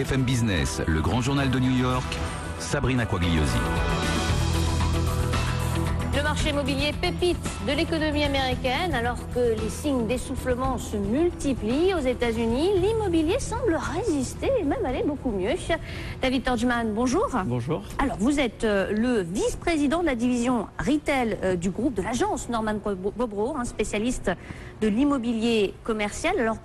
BFM Business, le grand journal de New York, Sabrina Quagliosi. Le marché immobilier pépite de l'économie américaine, alors que les signes d'essoufflement se multiplient aux États-Unis, l'immobilier semble résister et même aller beaucoup mieux. David Torgman, bonjour. Bonjour. Alors, vous êtes le vice-président de la division retail du groupe de l'agence Norman Bobrow, un spécialiste de l'immobilier commercial. Alors,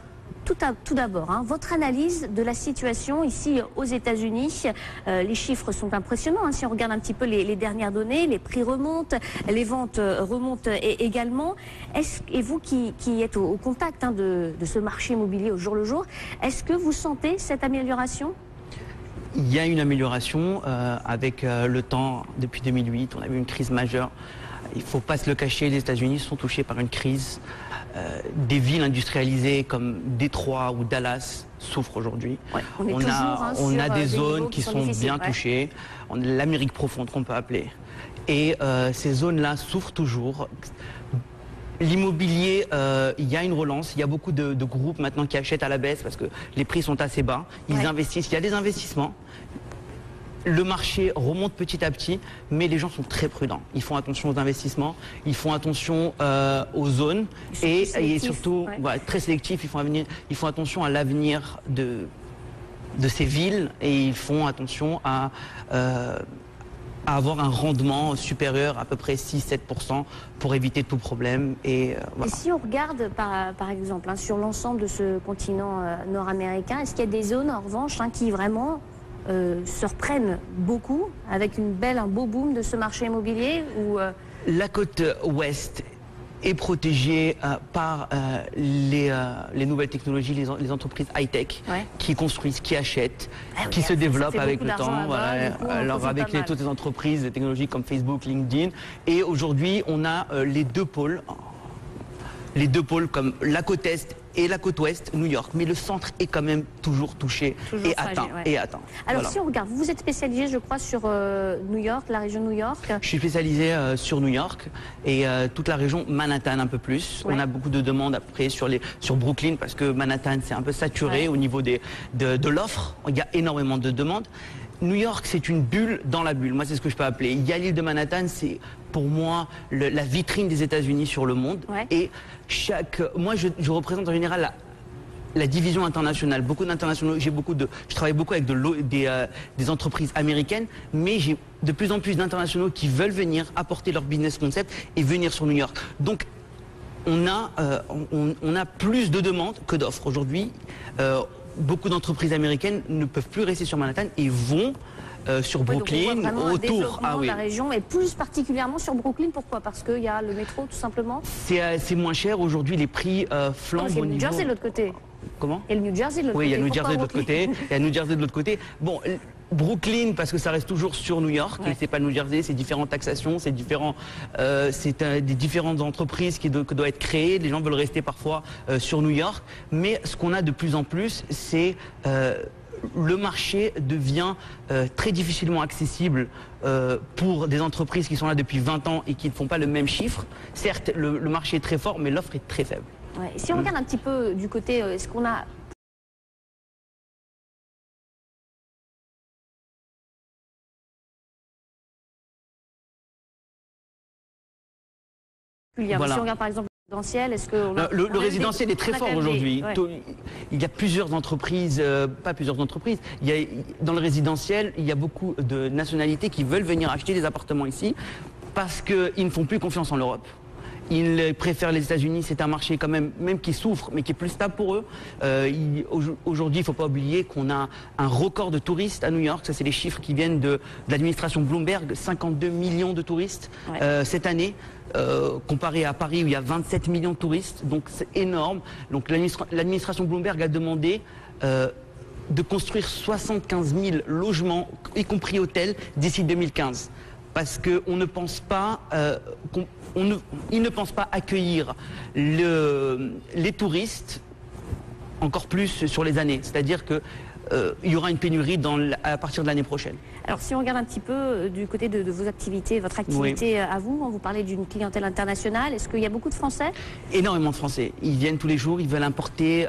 tout d'abord, votre analyse de la situation ici aux États-Unis. Les chiffres sont impressionnants. Si on regarde un petit peu les dernières données, les prix remontent, les ventes remontent également. Et vous qui êtes au contact de ce marché immobilier au jour le jour, est-ce que vous sentez cette amélioration ? Il y a une amélioration avec le temps. Depuis 2008, on a eu une crise majeure. Il ne faut pas se le cacher, les États-Unis sont touchés par une crise. Des villes industrialisées comme Détroit ou Dallas souffrent aujourd'hui. Ouais, on a des zones qui sont bien touchées. On a l'Amérique profonde qu'on peut appeler. Et ces zones-là souffrent toujours. L'immobilier, il y a une relance. Il y a beaucoup de groupes maintenant qui achètent à la baisse parce que les prix sont assez bas. Ils investissent. Il y a des investissements. Le marché remonte petit à petit, mais les gens sont très prudents. Ils font attention aux investissements, ils font attention aux zones et surtout très sélectifs. Ils font attention à l'avenir de ces villes et ils font attention à avoir un rendement supérieur à peu près 6-7% pour éviter tout problème. Et si on regarde par exemple sur l'ensemble de ce continent nord-américain, est-ce qu'il y a des zones en revanche qui vraiment se reprennent beaucoup avec un beau boom de ce marché immobilier La côte ouest est protégée par les nouvelles technologies, les entreprises high-tech qui construisent, qui achètent, qui se développent avec le temps. Alors avec toutes les entreprises technologiques comme Facebook, LinkedIn. Et aujourd'hui, on a les deux pôles comme la côte est et la côte ouest, New York. Mais le centre est quand même toujours touché et atteint. Alors si on regarde, vous êtes spécialisé, je crois, sur New York, la région New York. Je suis spécialisé sur New York et toute la région Manhattan un peu plus. On a beaucoup de demandes après sur Brooklyn parce que Manhattan c'est un peu saturé au niveau de l'offre. Il y a énormément de demandes. New York, c'est une bulle dans la bulle. Moi, c'est ce que je peux appeler. Il y a l'île de Manhattan, c'est pour moi la vitrine des États-Unis sur le monde. Et moi, je représente en général la division internationale. Beaucoup d'internationaux. Je travaille beaucoup avec des entreprises américaines, mais j'ai de plus en plus d'internationaux qui veulent venir apporter leur business concept et venir sur New York. Donc, on a plus de demandes que d'offres aujourd'hui. Beaucoup d'entreprises américaines ne peuvent plus rester sur Manhattan et vont sur Brooklyn, autour. La région et plus particulièrement sur Brooklyn. Pourquoi? Parce qu'il y a le métro, tout simplement. C'est moins cher aujourd'hui. Les prix flambent au niveau. Il y a le New Jersey de l'autre côté. Comment? Il y a le New Jersey de l'autre côté. Oui, il y a le New Jersey de l'autre côté. Il y a le New Jersey de l'autre côté. Bon. Brooklyn, parce que ça reste toujours sur New York, c'est pas New Jersey, c'est différentes taxations, c'est des différentes entreprises qui doivent être créées, les gens veulent rester parfois sur New York, mais ce qu'on a de plus en plus, c'est le marché devient très difficilement accessible pour des entreprises qui sont là depuis 20 ans et qui ne font pas le même chiffre. Certes, le marché est très fort, mais l'offre est très faible. Si on regarde un petit peu du côté, est-ce qu'on a... Si on regarde par exemple le résidentiel, est-ce que... Le résidentiel est très fort aujourd'hui. Il y a plusieurs entreprises, pas plusieurs entreprises, dans le résidentiel, il y a beaucoup de nationalités qui veulent venir acheter des appartements ici parce qu'ils ne font plus confiance en l'Europe. Ils préfèrent les États-Unis, c'est un marché quand même qui souffre, mais qui est plus stable pour eux. Aujourd'hui, il ne faut pas oublier qu'on a un record de touristes à New York. Ça, c'est les chiffres qui viennent de l'administration Bloomberg. 52 millions de touristes cette année, comparé à Paris où il y a 27 millions de touristes. Donc c'est énorme. Donc l'administration Bloomberg a demandé de construire 75 000 logements, y compris hôtels, d'ici 2015. Parce qu'on ne pense pas, ils ne pensent pas accueillir les touristes encore plus sur les années. C'est-à-dire que il y aura une pénurie à partir de l'année prochaine. Alors si on regarde un petit peu du côté de vos activités, votre activité à vous, on vous parlait d'une clientèle internationale, est-ce qu'il y a beaucoup de Français? Énormément de Français. Ils viennent tous les jours, ils veulent importer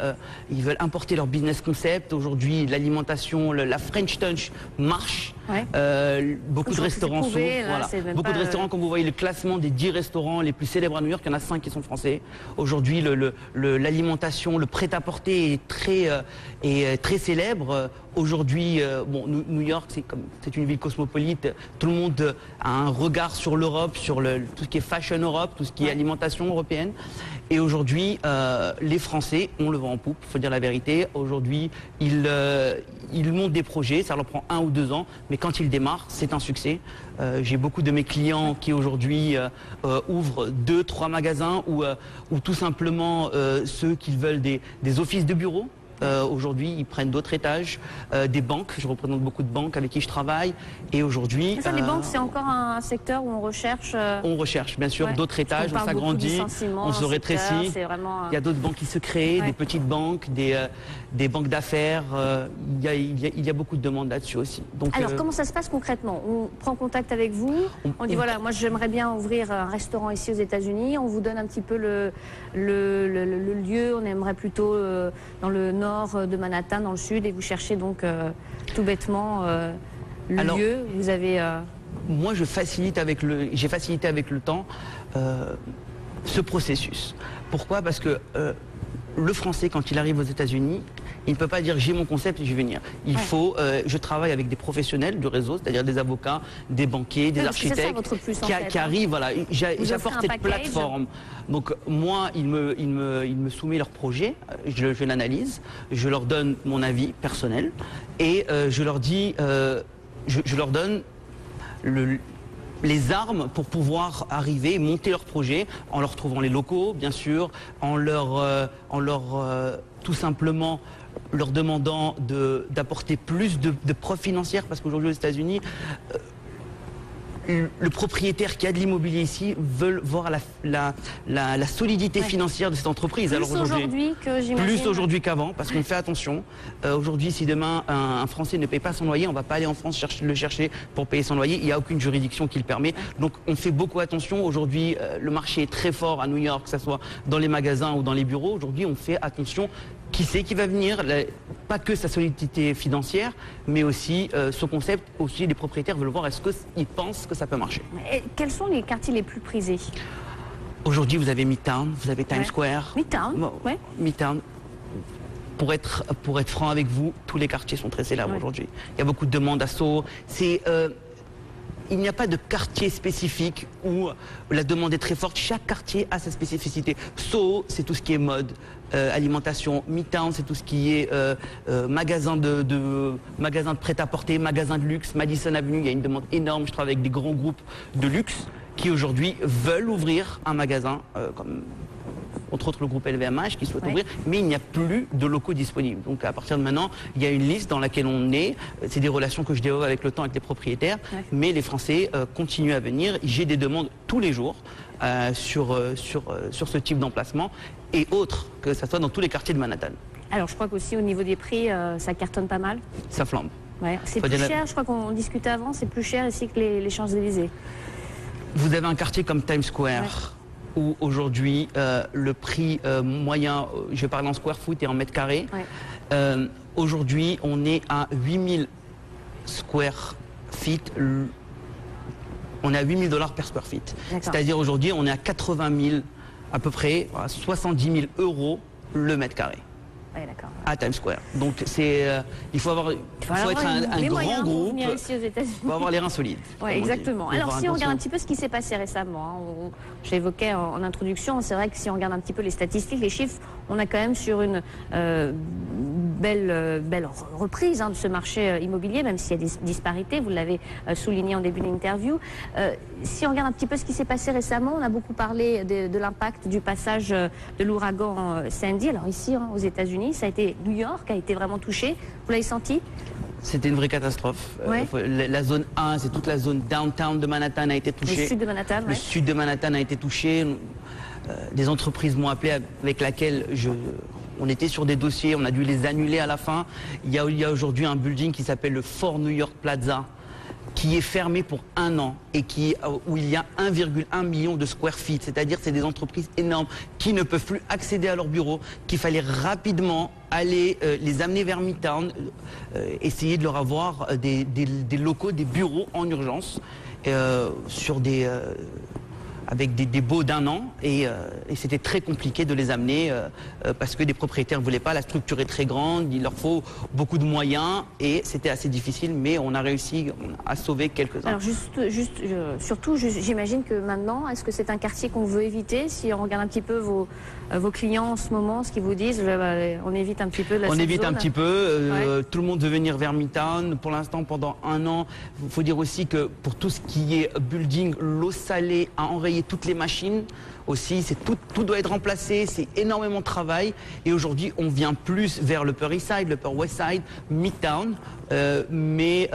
leur business concept. Aujourd'hui, l'alimentation, la French Touch marche. Ouais. Beaucoup de restaurants s'ouvrent. Beaucoup de restaurants, comme vous voyez le classement des 10 restaurants les plus célèbres à New York, il y en a 5 qui sont français. Aujourd'hui, l'alimentation, le prêt-à-porter est très célèbre. Aujourd'hui, New York, c'est une ville cosmopolite. Tout le monde a un regard sur l'Europe, sur tout ce qui est fashion Europe, tout ce qui est alimentation européenne. Et aujourd'hui, les Français ont le vent en poupe, il faut dire la vérité. Aujourd'hui, ils montent des projets, ça leur prend 1 ou 2 ans, mais quand ils démarrent, c'est un succès. J'ai beaucoup de mes clients qui aujourd'hui ouvrent 2, 3 magasins ou tout simplement ceux qui veulent des offices de bureau. Aujourd'hui, ils prennent d'autres étages, des banques. Je représente beaucoup de banques avec qui je travaille. Et aujourd'hui, les banques, c'est encore un secteur où on recherche. On recherche, bien sûr, d'autres étages. On s'agrandit, on se rétrécit. Il y a d'autres banques qui se créent, des petites banques, des banques d'affaires. Il y a beaucoup de demandes là-dessus aussi. Donc, alors, comment ça se passe concrètement? On prend contact avec vous. On dit voilà, moi, j'aimerais bien ouvrir un restaurant ici aux États-Unis. On vous donne un petit peu le lieu. On aimerait plutôt dans le nord de Manhattan, dans le sud, et vous cherchez donc tout bêtement le lieu. Vous avez. Moi, j'ai facilité avec le temps ce processus. Pourquoi? Parce que le Français, quand il arrive aux États-Unis, il ne peut pas dire j'ai mon concept et je vais venir. Je travaille avec des professionnels du réseau, c'est-à-dire des avocats, des banquiers, des architectes qui arrivent. Voilà, j'apporte cette plateforme. Donc moi, ils me soumettent leur projet, je l'analyse, je leur donne mon avis personnel et je leur dis, je leur donne les armes pour pouvoir arriver, monter leur projet, en leur trouvant les locaux, bien sûr, en leur tout simplement leur demandant d'apporter plus de preuves financières, parce qu'aujourd'hui aux États-Unis, le propriétaire qui a de l'immobilier ici veut voir la solidité financière de cette entreprise. Plus aujourd'hui qu'avant, parce qu'on fait attention. Aujourd'hui, si demain un Français ne paye pas son loyer, on ne va pas aller en France le chercher pour payer son loyer. Il n'y a aucune juridiction qui le permet. Donc on fait beaucoup attention. Aujourd'hui, le marché est très fort à New York, que ce soit dans les magasins ou dans les bureaux. Aujourd'hui, on fait attention. Qui c'est qui va venir, pas que sa solidité financière, mais aussi ce concept, aussi les propriétaires veulent voir est-ce qu'ils pensent que ça peut marcher. Et quels sont les quartiers les plus prisés? Aujourd'hui, vous avez Midtown, vous avez Times Square. Midtown, Midtown. Pour être franc avec vous, tous les quartiers sont très célèbres aujourd'hui. Il y a beaucoup de demandes à Soho. Il n'y a pas de quartier spécifique où la demande est très forte. Chaque quartier a sa spécificité. Soho, c'est tout ce qui est mode, alimentation. Midtown, c'est tout ce qui est magasin de prêt-à-porter, magasin de luxe. Madison Avenue, il y a une demande énorme. Je travaille avec des grands groupes de luxe qui aujourd'hui veulent ouvrir un magasin comme entre autres le groupe LVMH qui souhaite ouvrir, mais il n'y a plus de locaux disponibles. Donc à partir de maintenant, il y a une liste dans laquelle on est. C'est des relations que je développe avec le temps avec les propriétaires, mais les Français continuent à venir. J'ai des demandes tous les jours sur ce type d'emplacement et autres, que ça soit dans tous les quartiers de Manhattan. Alors je crois qu'aussi au niveau des prix, ça cartonne pas mal. Ça flambe. C'est plus cher, je crois qu'on discutait avant, c'est plus cher ici que les Champs-Élysées. Vous avez un quartier comme Times Square, où aujourd'hui le prix moyen, je vais parler en square foot et en mètre carré, aujourd'hui on est à 8000 square feet, on est à $8 000 per square feet. C'est-à-dire aujourd'hui on est à 80 000, à peu près 70 000 euros le mètre carré. À Times Square. Donc il faut être un grand groupe, il faut avoir les reins solides. Exactement. Alors si on regarde un petit peu ce qui s'est passé récemment, je l'évoquais en introduction, c'est vrai que si on regarde un petit peu les statistiques, les chiffres, on a quand même sur une belle reprise de ce marché immobilier, même s'il y a des disparités, vous l'avez souligné en début d'interview. Si on regarde un petit peu ce qui s'est passé récemment, on a beaucoup parlé de l'impact du passage de l'ouragan Sandy. Alors ici, aux États-Unis, ça a été New York a été vraiment touché. Vous l'avez senti? C'était une vraie catastrophe. La zone 1, c'est toute la zone downtown de Manhattan a été touchée. Le sud de Manhattan, Le sud de Manhattan a été touché. Des entreprises m'ont appelé avec laquelle on était sur des dossiers, on a dû les annuler à la fin. Il y a aujourd'hui un building qui s'appelle le Fort New York Plaza, qui est fermé pour 1 an et où il y a 1,1 million de square feet, c'est-à-dire c'est des entreprises énormes qui ne peuvent plus accéder à leurs bureaux, qu'il fallait rapidement aller les amener vers Midtown, essayer de leur avoir des locaux, des bureaux en urgence, avec des baux d'1 an et c'était très compliqué de les amener parce que des propriétaires ne voulaient pas, la structure est très grande, il leur faut beaucoup de moyens et c'était assez difficile, mais on a réussi à sauver quelques-uns. Alors surtout, j'imagine que maintenant, est-ce que c'est un quartier qu'on veut éviter? Si on regarde un petit peu vos clients en ce moment, ce qu'ils vous disent, on évite un petit peu la On évite zone. Un petit peu, Ouais. Tout le monde veut venir vers Midtown. Pour l'instant, pendant 1 an, il faut dire aussi que pour tout ce qui est building, l'eau salée a enrayé toutes les machines aussi, tout doit être remplacé, c'est énormément de travail et aujourd'hui on vient plus vers l'Upper East Side, l'Upper West Side, Midtown, mais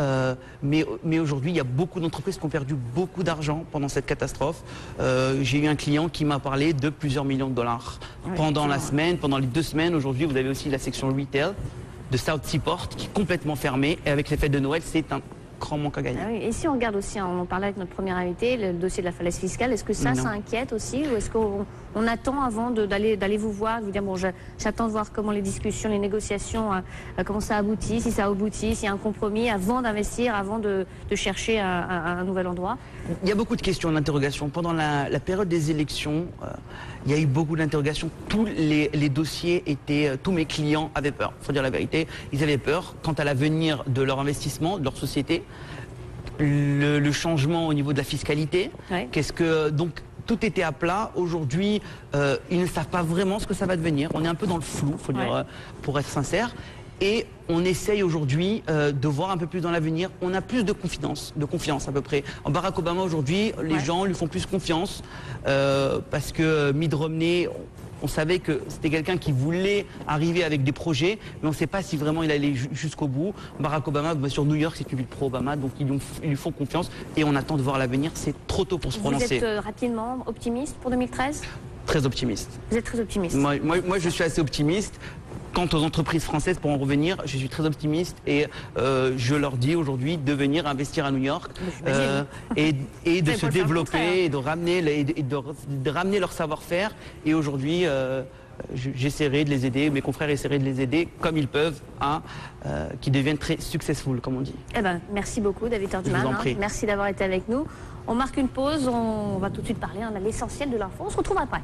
aujourd'hui il y a beaucoup d'entreprises qui ont perdu beaucoup d'argent pendant cette catastrophe. J'ai eu un client qui m'a parlé de plusieurs millions de dollars pendant la semaine, pendant les 2 semaines. Aujourd'hui vous avez aussi la section retail de South Seaport qui est complètement fermée et avec les fêtes de Noël c'est un grand manque à gagner. Ah oui. Et si on regarde aussi, on en parlait avec notre premier invité, le dossier de la falaise fiscale, est-ce que ça inquiète aussi ou est-ce qu'on attend avant d'aller vous voir, de vous dire bon, j'attends de voir comment les discussions, les négociations, comment ça aboutit, si ça aboutit, s'il y a un compromis avant d'investir, avant de chercher un nouvel endroit? Il y a beaucoup de questions, d'interrogations. Pendant la période des élections, il y a eu beaucoup d'interrogations. Tous les dossiers étaient, tous mes clients avaient peur. Il faut dire la vérité, ils avaient peur quant à l'avenir de leur investissement, de leur société, le changement au niveau de la fiscalité. Ouais. Donc tout était à plat. Aujourd'hui, ils ne savent pas vraiment ce que ça va devenir. On est un peu dans le flou, faut dire, pour être sincère. Et on essaye aujourd'hui de voir un peu plus dans l'avenir. On a plus de confiance à peu près. En Barack Obama aujourd'hui, les gens lui font plus confiance parce que Mitt Romney, on savait que c'était quelqu'un qui voulait arriver avec des projets, mais on ne sait pas si vraiment il allait jusqu'au bout. Barack Obama, sur New York, c'est une ville pro-Obama, donc ils lui font confiance et on attend de voir l'avenir. C'est trop tôt pour se prononcer. Vous êtes rapidement optimiste pour 2013 ? Très optimiste. Vous êtes très optimiste. Moi, je suis assez optimiste. Quant aux entreprises françaises, pour en revenir, je suis très optimiste et je leur dis aujourd'hui de venir investir à New York et de se développer et de ramener leur savoir-faire. Et aujourd'hui, j'essaierai de les aider, mes confrères essaieraient de les aider comme ils peuvent à qu'ils deviennent très successful, comme on dit. Eh ben, merci beaucoup, David Turgeman. Merci d'avoir été avec nous. On marque une pause, on va tout de suite parler de l'essentiel de l'info. On se retrouve après.